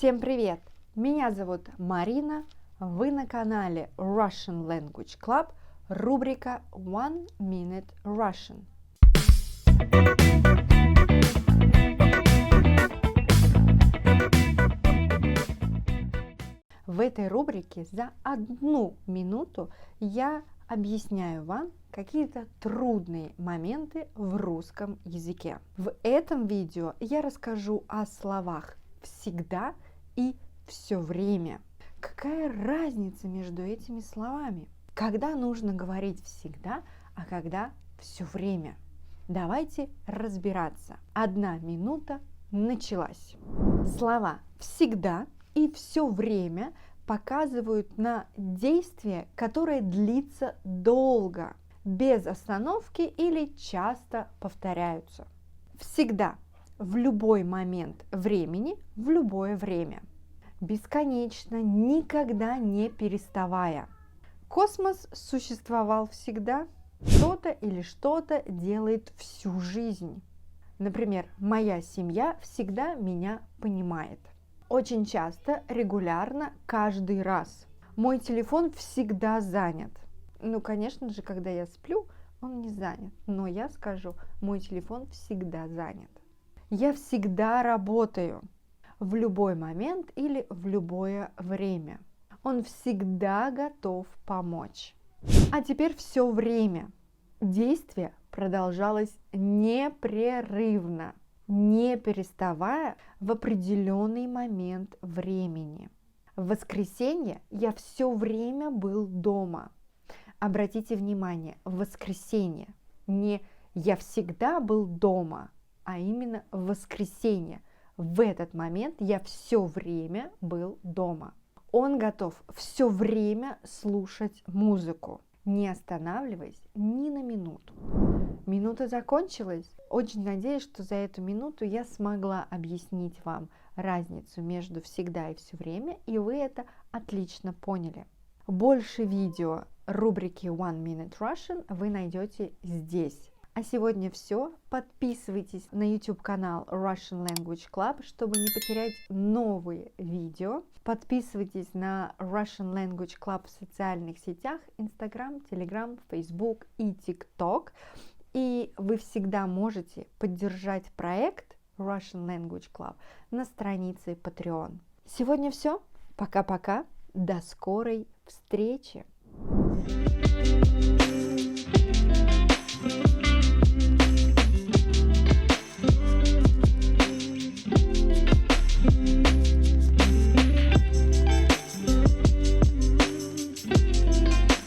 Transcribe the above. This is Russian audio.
Всем привет! Меня зовут Марина, вы на канале Russian Language Club, рубрика One Minute Russian. В этой рубрике за 1 минуту я объясняю вам какие-то трудные моменты в русском языке. В этом видео я расскажу о словах «всегда» и «все время». Какая разница между этими словами? Когда нужно говорить «всегда», а когда «все время»? Давайте разбираться. 1 минута началась. Слова «всегда» и «все время» показывают на действие, которое длится долго, без остановки или часто повторяются. Всегда, в любой момент времени, в любое время. Бесконечно, никогда не переставая. Космос существовал всегда. Кто-то или что-то делает всю жизнь. Например, моя семья всегда меня понимает. Очень часто, регулярно, каждый раз. Мой телефон всегда занят. Ну, конечно же, когда я сплю, он не занят. Но я скажу, мой телефон всегда занят. Я всегда работаю. В любой момент или в любое время. Он всегда готов помочь. А теперь все время. Действие продолжалось непрерывно, не переставая в определенный момент времени. В воскресенье я все время был дома. Обратите внимание, в воскресенье. Не «я всегда был дома», а именно в воскресенье. В этот момент я все время был дома. Он готов все время слушать музыку, не останавливаясь ни на минуту. Минута закончилась. Очень надеюсь, что за эту минуту я смогла объяснить вам разницу между всегда и все время, и вы это отлично поняли. Больше видео рубрики One Minute Russian вы найдете здесь. А сегодня все. Подписывайтесь на YouTube канал Russian Language Club, чтобы не потерять новые видео. Подписывайтесь на Russian Language Club в социальных сетях Instagram, Telegram, Facebook и TikTok. И вы всегда можете поддержать проект Russian Language Club на странице Patreon. Сегодня все. Пока-пока. До скорой встречи.